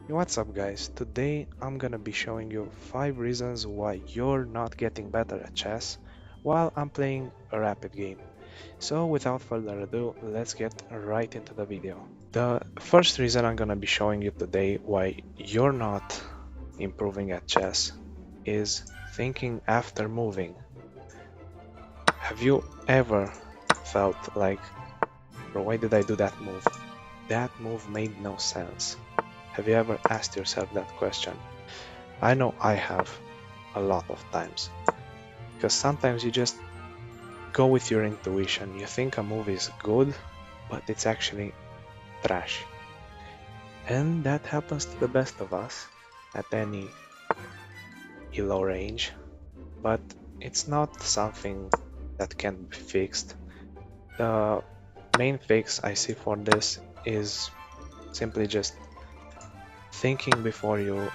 What's up guys? Today I'm gonna be showing you 5 reasons why you're not getting better at chess while I'm playing a rapid game. So without further ado, let's get right into the video. The first reason I'm gonna be showing you today why you're not improving at chess is thinking after moving. Have you ever felt like, bro, why did I do that move? That move made no sense. Have you ever asked yourself that question? I know I have a lot of times. Because sometimes you just go with your intuition. You think a movie is good, but it's actually trash. And that happens to the best of us at any elo range. But it's not something that can be fixed. The main fix I see for this is simply just thinking before you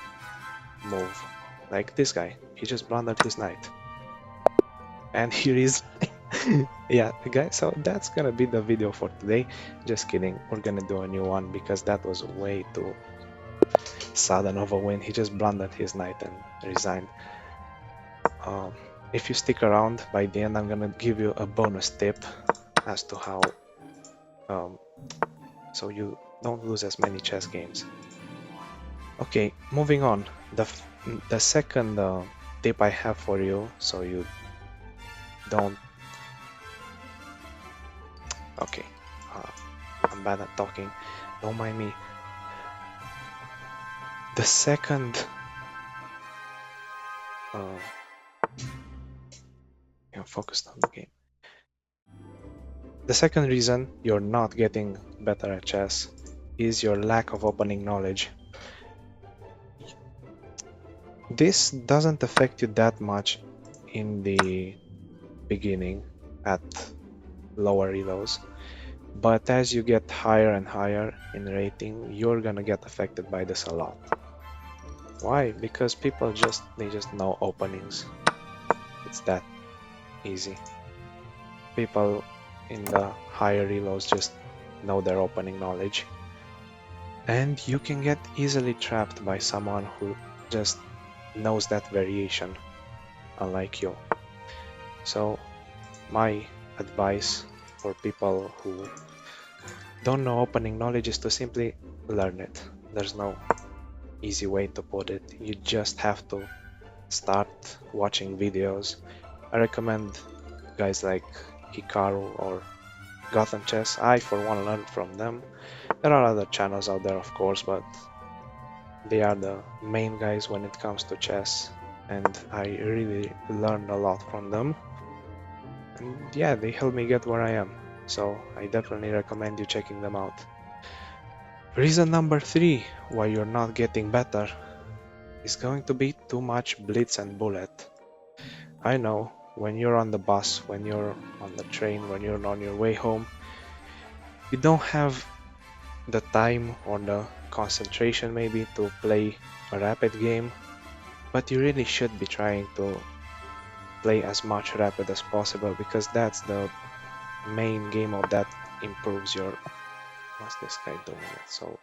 move. Like this guy, he just blundered his knight. And here is yeah guys, so that's gonna be the video for today. Just kidding, we're gonna do a new one because that was way too sudden of a win. He just blundered his knight and resigned. If you stick around, by the end I'm gonna give you a bonus tip as to how so you don't lose as many chess games. Okay, moving on. The second tip I have for you, so you don't okay I'm bad at talking, don't mind me. The second I'm focused on the game. The second reason you're not getting better at chess is your lack of opening knowledge. This doesn't affect you that much in the beginning at lower elos, but as you get higher and higher in rating, you're gonna get affected by this a lot. Why? Because people just know openings. It's that easy. People in the higher elos just know their opening knowledge, and you can get easily trapped by someone who just knows that variation, unlike you. So my advice for people who don't know opening knowledge is to simply learn it. There's no easy way to put it. You just have to start watching videos. I recommend guys like Hikaru or Gotham Chess. I for one learned from them. There are other channels out there of course, but they are the main guys when it comes to chess, and I really learned a lot from them. And yeah, they helped me get where I am, so I definitely recommend you checking them out. Reason number 3 why you're not getting better is going to be too much blitz and bullet. I know, when you're on the bus, when you're on the train, when you're on your way home, you don't have the time or the concentration maybe to play a rapid game, but you really should be trying to play as much rapid as possible, because that's the main game mode that improves your what's this guy doing it? So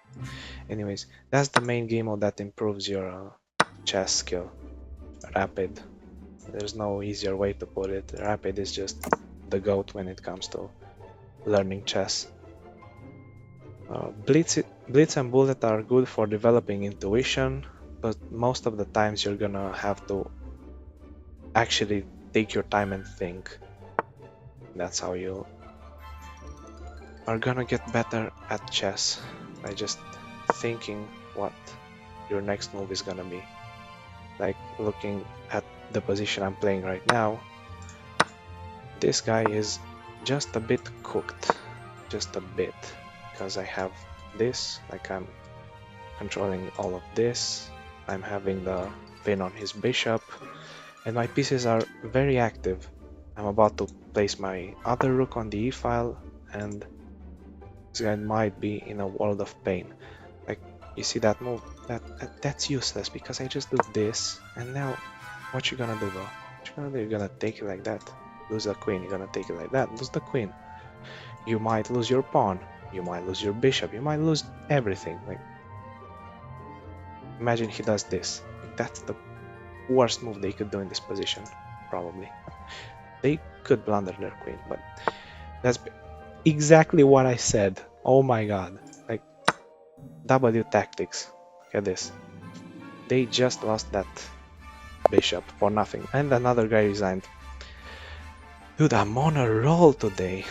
anyways, that's the main game mode that improves your chess skill. Rapid, there's no easier way to put it. Rapid is just the goat when it comes to learning chess. Blitz and bullet are good for developing intuition, but most of the times you're gonna have to actually take your time and think. That's how you are gonna get better at chess, by just thinking what your next move is gonna be. Like looking at the position I'm playing right now, this guy is just a bit cooked, just a bit, because I have this, like I'm controlling all of this, I'm having the pin on his bishop, and my pieces are very active. I'm about to place my other rook on the e-file, and this guy might be in a world of pain. Like, you see that move? That's useless, because I just do this, and now what you gonna do, bro? What you gonna do? You're gonna take it like that. Lose the queen, you're gonna take it like that. Lose the queen. You might lose your pawn, you might lose your bishop, you might lose everything. Like, Imagine he does this. That's the worst move they could do in this position, probably. They could blunder their queen, but that's exactly what I said. Oh my god. Like, W tactics. Look at this. They just lost that bishop for nothing. And another guy resigned. Dude, I'm on a roll today.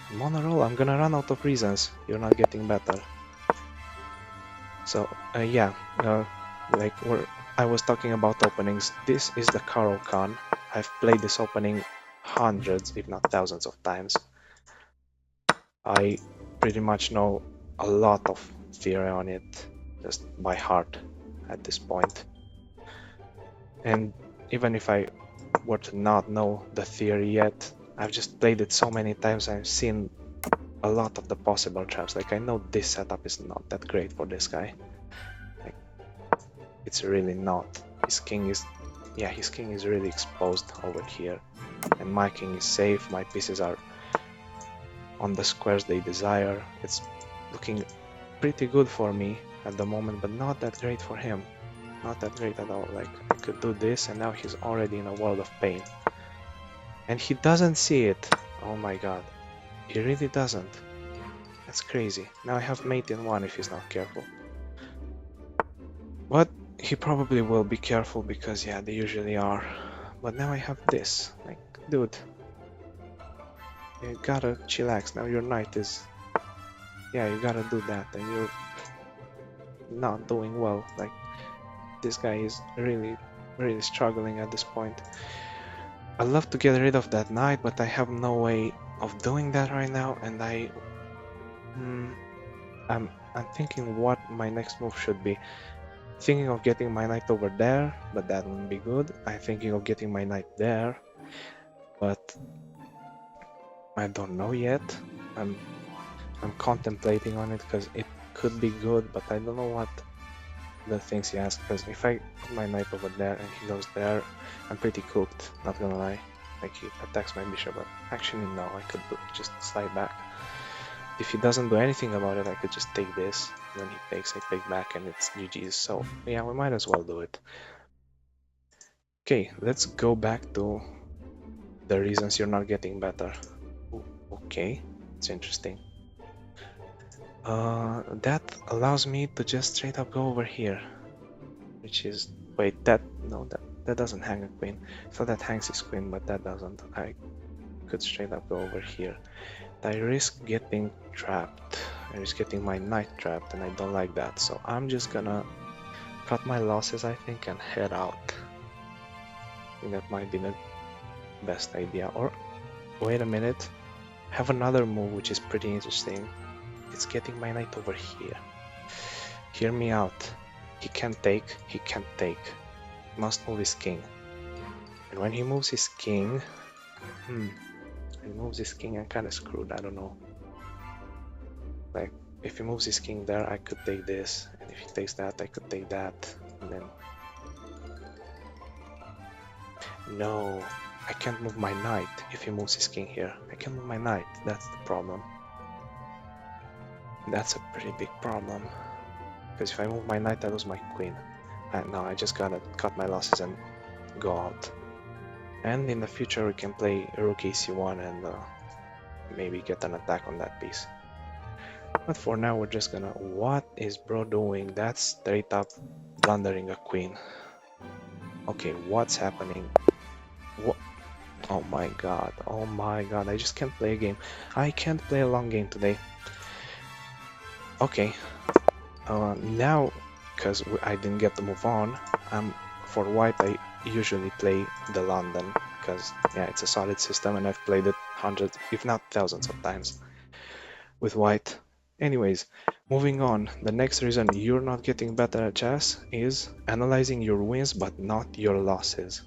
I'm on a roll. I'm gonna run out of reasons. You're not getting better. So, yeah. Like, I was talking about openings. This is the Karo Khan. I've played this opening hundreds, if not thousands of times. I pretty much know a lot of theory on it just by heart at this point. And even if I were to not know the theory yet, I've just played it so many times, I've seen a lot of the possible traps. Like, I know this setup is not that great for this guy. Like, it's really not. His king is, yeah, his king is really exposed over here. And my king is safe, my pieces are on the squares they desire. It's looking pretty good for me at the moment, but not that great for him. Not that great at all. Like, I could do this and now he's already in a world of pain. And he doesn't see it. Oh my god. He really doesn't. That's crazy. Now I have mate in one if he's not careful. But he probably will be careful because, yeah, they usually are. But now I have this. Like, dude. You gotta chillax. Now your knight is... Yeah, you gotta do that and you're not doing well. Like, this guy is really, really struggling at this point. I'd love to get rid of that knight, but I have no way of doing that right now, and I'm thinking what my next move should be. Thinking of getting my knight over there, but that wouldn't be good. I'm thinking of getting my knight there, but I don't know yet. I'm contemplating on it because it could be good, but I don't know what the things he asks. Because if I put my knight over there and he goes there, I'm pretty cooked. Not gonna lie. Like, he attacks my bishop, but actually no, I could just slide back. If he doesn't do anything about it, I could just take this. When he takes, I take back, and it's GG's. So yeah, we might as well do it. Okay, let's go back to the reasons you're not getting better. Ooh, okay, it's interesting. That allows me to just straight up go over here, which is, wait, that doesn't hang a queen. So that hangs his queen, but that doesn't. I could straight up go over here. I risk getting trapped. I risk getting my knight trapped, and I don't like that. So I'm just gonna cut my losses, I think, and head out. I think that might be the best idea. Or, wait a minute. I have another move which is pretty interesting. It's getting my knight over here. Hear me out. He can't take, he can't take. He must move his king. And when he moves his king... he moves his king, I'm kinda screwed, I don't know. Like, if he moves his king there, I could take this. And if he takes that, I could take that. And then... No, I can't move my knight if he moves his king here. I can't move my knight, that's the problem. That's a pretty big problem. Because if I move my knight, I lose my queen. And now I just gotta cut my losses and go out. And in the future we can play rook ac1 and maybe get an attack on that piece. But for now we're just gonna... What is bro doing? That's straight up blundering a queen. Okay, what's happening? What? Oh my god, oh my god, I just can't play a game. I can't play a long game today. Okay, now, because I didn't get to move on, for white I usually play the London, because yeah, it's a solid system and I've played it hundreds, if not thousands of times with white. Anyways, moving on, the next reason you're not getting better at chess is analyzing your wins but not your losses.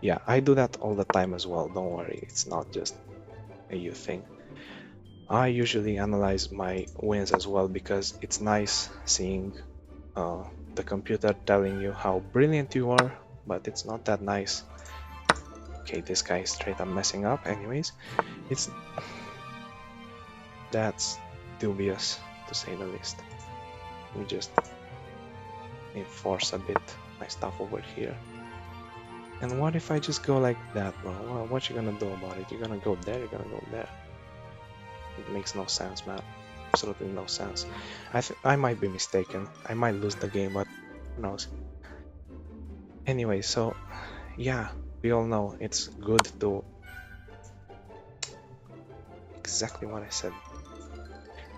Yeah, I do that all the time as well, don't worry, it's not just a you thing. I usually analyze my wins as well because it's nice seeing the computer telling you how brilliant you are, but it's not that nice. Okay, this guy is straight up messing up. Anyways, that's dubious to say the least. Let me just enforce a bit my stuff over here. And what if I just go like that, bro? Well, what you gonna do about it? You're gonna go there, you're gonna go there. It makes no sense, man. Absolutely no sense. I might be mistaken. I might lose the game, but who knows? Anyway, so yeah, we all know it's good to... Exactly what I said.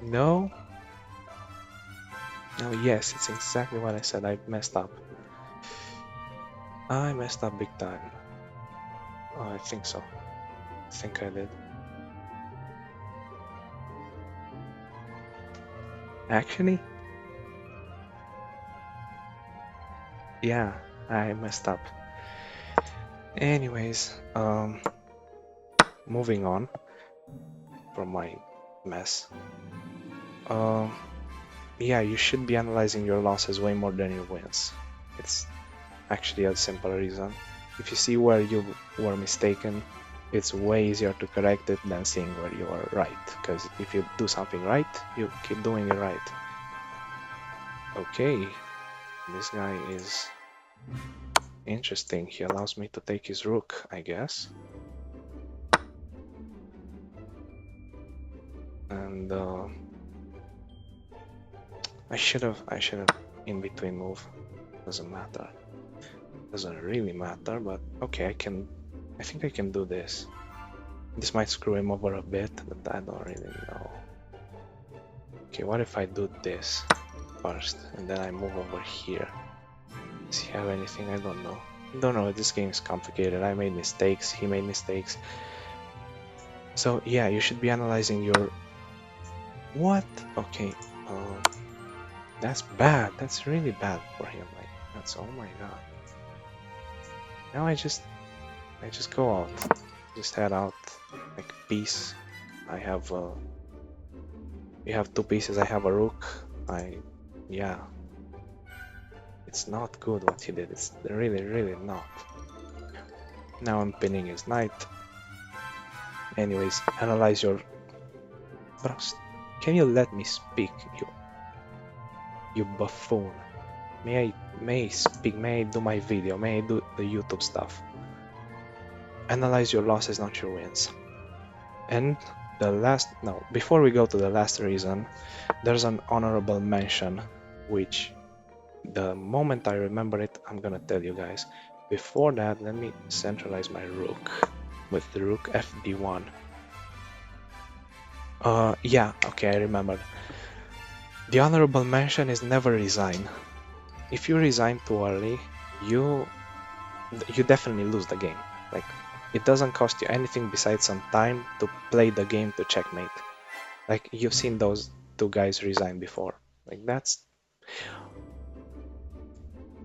No? No, yes, it's exactly what I said. I messed up. I messed up big time. Oh, I think so. I think I did. Actually? Yeah, I messed up. Anyways, moving on from my mess. Yeah, you should be analyzing your losses way more than your wins. It's actually a simple reason. If you see where you were mistaken, it's way easier to correct it than seeing where you are right. Because if you do something right, you keep doing it right. Okay, this guy is interesting. He allows me to take his rook, I guess. And I should have in between move. Doesn't matter. Doesn't really matter, but okay, I think I can do this. This might screw him over a bit, but I don't really know. Okay, what if I do this first, and then I move over here? Does he have anything? I don't know. I don't know, this game is complicated. I made mistakes, he made mistakes. So yeah, you should be analyzing your... What? Okay, that's bad. That's really bad for him. Like, that's... oh my god. Now I just go out. Just head out. Like, piece. I have you have two pieces. I have a rook. Yeah. It's not good what he did. It's really, really not. Now I'm pinning his knight. Anyways, analyze your... Bros, can you let me speak, you buffoon? May I speak? May I do my video? May I do the YouTube stuff? Analyze your losses, not your wins. And the last... no, before we go to the last reason, there's an honorable mention, which the moment I remember it, I'm gonna tell you guys. Before that, let me centralize my rook with the rook fd1. Yeah, okay, I remembered. The honorable mention is never resign. If you resign too early, you definitely lose the game. Like, it doesn't cost you anything besides some time to play the game to checkmate. Like, you've seen those two guys resign before. Like, that's...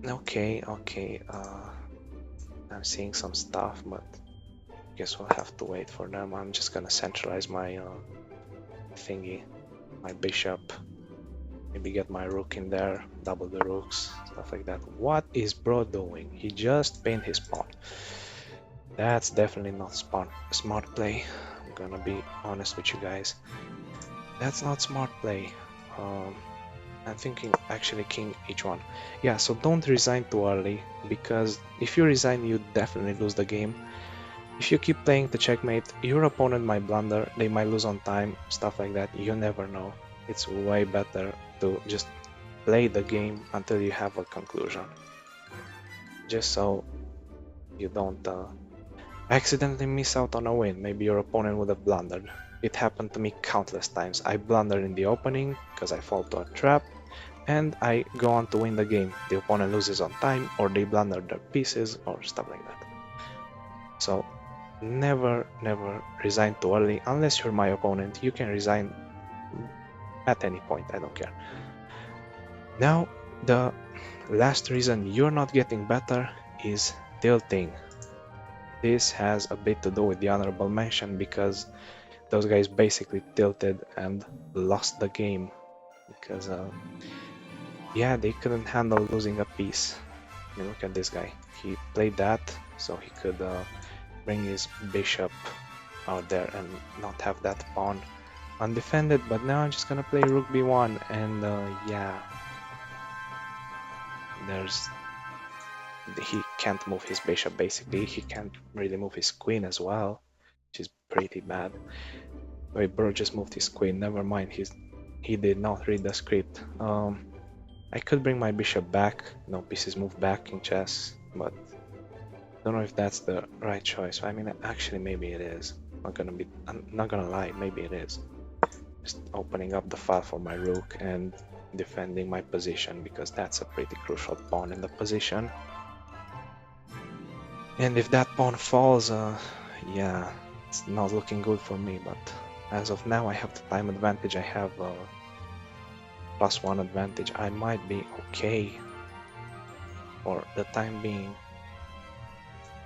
okay, I'm seeing some stuff, but I guess we'll have to wait for them. I'm just gonna centralize my thingy, my bishop. Maybe get my rook in there, double the rooks, stuff like that. What is bro doing? He just pinned his pawn. That's definitely not smart play. I'm gonna be honest with you guys. That's not smart play. I'm thinking actually king h1. Yeah, so don't resign too early, because if you resign, you definitely lose the game. If you keep playing the checkmate, your opponent might blunder, they might lose on time, stuff like that. You never know. It's way better to just play the game until you have a conclusion. Just so you don't accidentally miss out on a win. Maybe your opponent would have blundered. It happened to me countless times. I blundered in the opening because I fall to a trap, and I go on to win the game. The opponent loses on time, or they blunder their pieces, or stuff like that. So never resign too early. Unless you're my opponent, you can resign at any point, I don't care. Now, the last reason you're not getting better is tilting. This has a bit to do with the honorable mention, because those guys basically tilted and lost the game. Because, yeah, they couldn't handle losing a piece. I mean, look at this guy. He played that so he could bring his bishop out there and not have that pawn undefended, but now I'm just gonna play rook b1, and yeah, he can't move his bishop basically. He can't really move his queen as well, which is pretty bad. Wait, bro just moved his queen. Never mind, he did not read the script. I could bring my bishop back. No, pieces move back in chess, but I don't know if that's the right choice. I mean, actually, maybe it is. I'm not gonna lie, maybe it is. Just opening up the file for my rook and defending my position, because that's a pretty crucial pawn in the position. And if that pawn falls, yeah, it's not looking good for me, but as of now I have the time advantage, I have +1 advantage. I might be okay for the time being.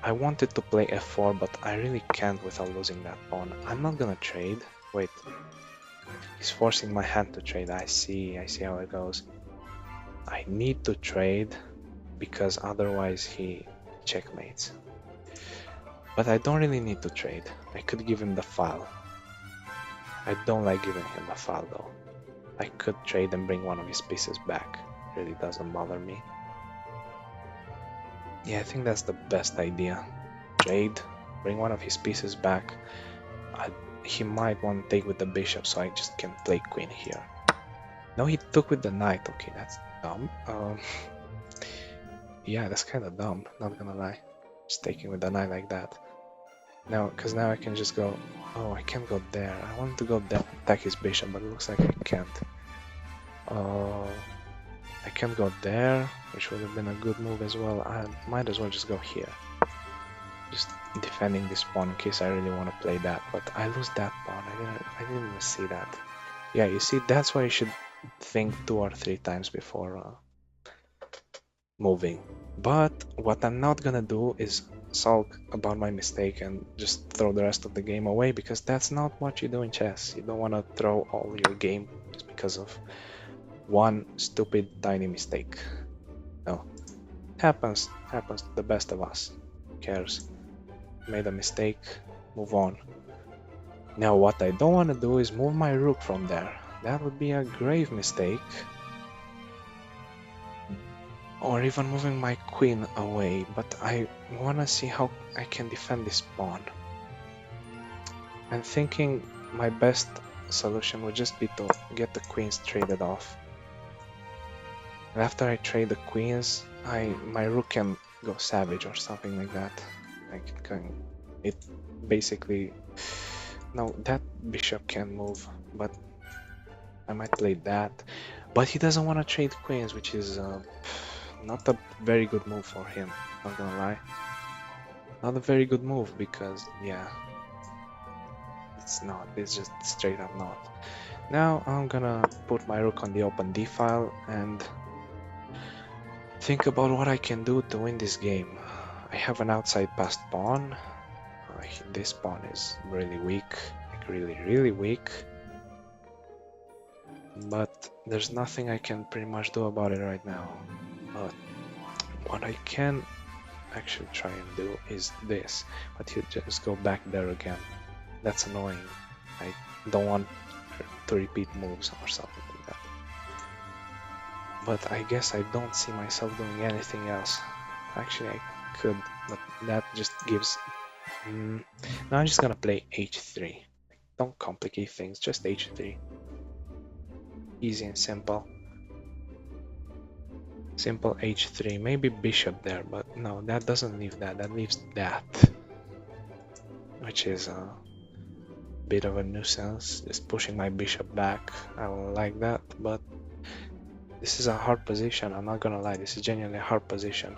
I wanted to play f4, but I really can't without losing that pawn. I'm not gonna trade. Wait, he's forcing my hand to trade. I see how it goes. I need to trade because otherwise he checkmates. But I don't really need to trade. I could give him the file. I don't like giving him the file though. I could trade and bring one of his pieces back. It really doesn't bother me. Yeah, I think that's the best idea. Trade, bring one of his pieces back. He might want to take with the bishop, so I just can play queen here. No, he took with the knight. Okay, that's dumb. Yeah, that's kind of dumb, not gonna lie. Just taking with the knight like that. Now, because now I can just go... Oh, I can't go there. I wanted to go there, attack his bishop, but it looks like I can't. I can't go there, which would have been a good move as well. I might as well just go here. Just defending this pawn in case I really want to play that, but I lose that pawn. I didn't even see that. Yeah, you see, that's why you should think 2 or 3 times before moving. But what I'm not gonna do is sulk about my mistake and just throw the rest of the game away, because that's not what you do in chess. You don't want to throw all your game just because of one stupid tiny mistake. No, happens to the best of us. Who cares? Made a mistake, move on. Now what I don't want to do is move my rook from there. That would be a grave mistake. Or even moving my queen away, but I want to see how I can defend this pawn. I'm thinking my best solution would just be to get the queens traded off. And after I trade the queens, my rook can go savage or something like that. It basically... No, that bishop can move, but I might play that. But he doesn't want to trade queens, which is not a very good move for him, not gonna lie. Not a very good move, because, yeah, it's just straight up not. Now I'm gonna put my rook on the open d file and think about what I can do to win this game. I have an outside passed pawn. This pawn is really weak, like really weak. But there's nothing I can pretty much do about it right now. But what I can actually try and do is this, but he'll just go back there again. That's annoying. I don't want to repeat moves or something like that. But I guess I don't see myself doing anything else. Actually, I could, but that just gives... Now I'm just gonna play h3. Don't complicate things, just h3. Easy and simple. Simple h3, maybe bishop there, but no, that doesn't leave that, that leaves that. Which is a bit of a nuisance, just pushing my bishop back. I don't like that, but this is a hard position, I'm not gonna lie, this is genuinely a hard position.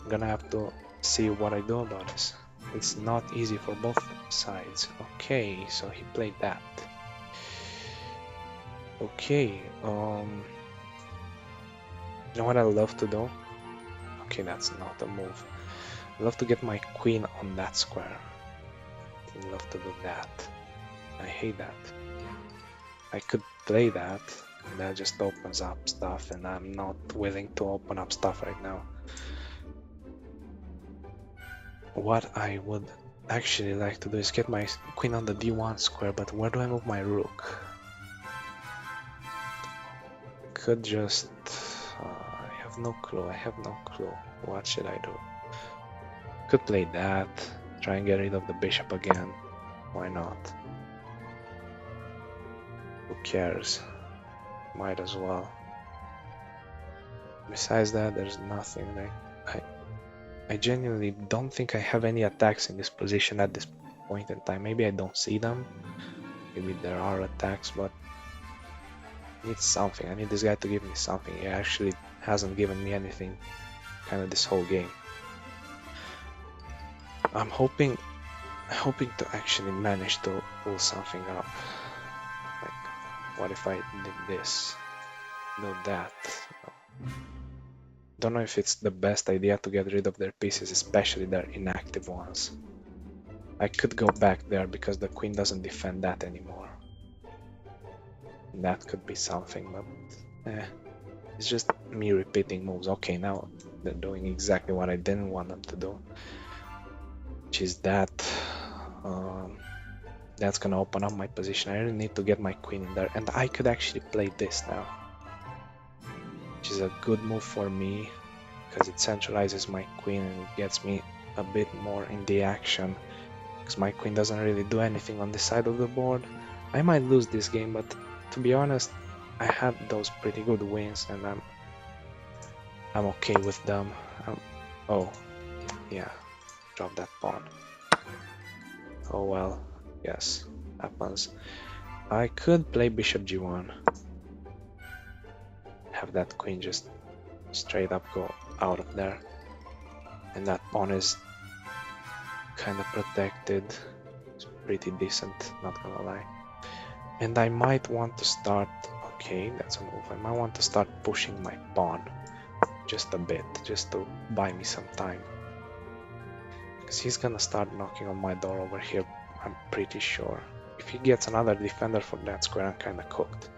I'm gonna have to see what I do about this. It's not easy for both sides. Okay, so he played that. Okay, you know what I love to do? Okay, that's not a move. I love to get my queen on that square. I love to do that. I hate that. I could play that, and that just opens up stuff, and I'm not willing to open up stuff right now. What I would actually like to do is get my queen on the d1 square, but where do I move my rook? Could just... I have no clue. I have no clue. What should I do? Could play that. Try and get rid of the bishop again. Why not? Who cares? Might as well. Besides that, there's nothing. I genuinely don't think I have any attacks in this position at this point in time. Maybe I don't see them. Maybe there are attacks, but I need something. I need this guy to give me something. He actually hasn't given me anything kind of this whole game. I'm hoping to actually manage to pull something up. Like, what if I did this? Do that? No. Don't know if it's the best idea to get rid of their pieces, especially their inactive ones. I could go back there because the queen doesn't defend that anymore. That could be something, but it's just me repeating moves. Okay, now they're doing exactly what I didn't want them to do, which is that that's gonna open up my position. I really need to get my queen in there, and I could actually play this now, which is a good move for me because it centralizes my queen and it gets me a bit more in the action, because my queen doesn't really do anything on this side of the board. I might lose this game, but to be honest, I had those pretty good wins and I'm okay with them. Oh yeah, drop that pawn. Oh well, yes, happens. I could play bishop g1, have that queen just straight up go out of there, and that pawn is kind of protected. It's pretty decent, not gonna lie. And I might want to start, okay, that's a move. I might want to start pushing my pawn just a bit, just to buy me some time, because he's gonna start knocking on my door over here, I'm pretty sure. If he gets another defender for that square, I'm kinda cooked.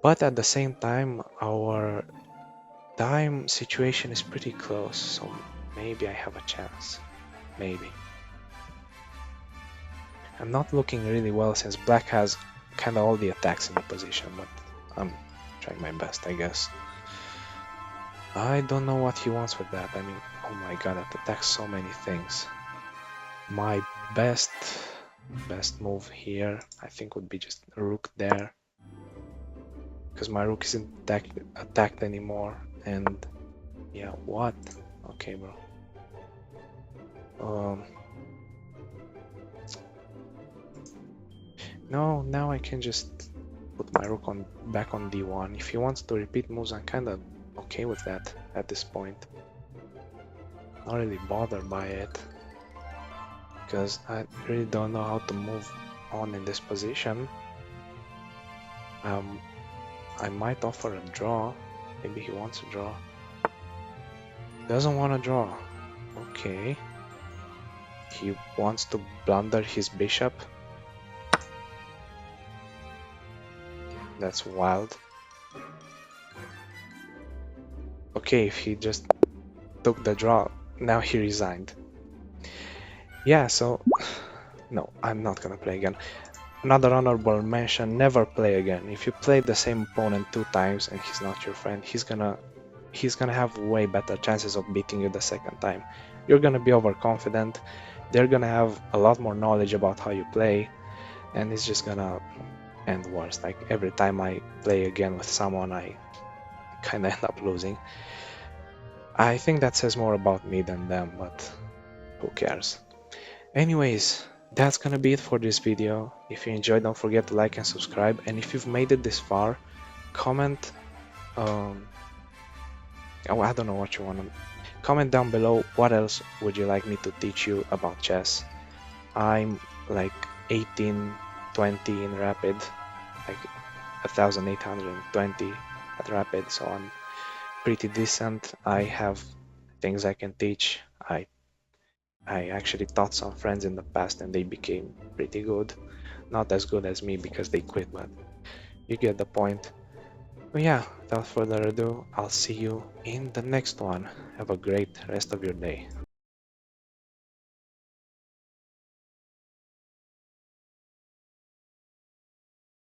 But at the same time, our time situation is pretty close, so maybe I have a chance. Maybe. I'm not looking really well since black has kinda all the attacks in the position, but I'm trying my best, I guess. I don't know what he wants with that. I mean, oh my god, that attacks so many things. My best move here, I think, would be just rook there, because my rook isn't attacked anymore. And yeah, what? Okay, bro. No, now I can just put my rook back on d1. If he wants to repeat moves, I'm kind of okay with that at this point. Not really bothered by it, because I really don't know how to move on in this position. I might offer a draw. Maybe he wants a draw. Doesn't want a draw. Okay. He wants to blunder his bishop. That's wild. Okay, if he just took the draw, now he resigned. Yeah, so no, I'm not gonna play again. Another honorable mention, never play again. If you play the same opponent 2 times and he's not your friend, he's gonna have way better chances of beating you the second time. You're gonna be overconfident, they're gonna have a lot more knowledge about how you play, and it's just gonna end worse. Like every time I play again with someone, I kinda end up losing. I think that says more about me than them, but who cares? Anyways, that's gonna be it for this video. If you enjoyed, don't forget to like and subscribe, and if you've made it this far, comment oh, I don't know what you want to comment down below. What else would you like me to teach you about chess? I'm like 1820 in rapid, like 1820 at rapid, so I'm pretty decent. I have things I can teach. I actually taught some friends in the past and they became pretty good. Not as good as me because they quit, but you get the point. But yeah, without further ado, I'll see you in the next one. Have a great rest of your day.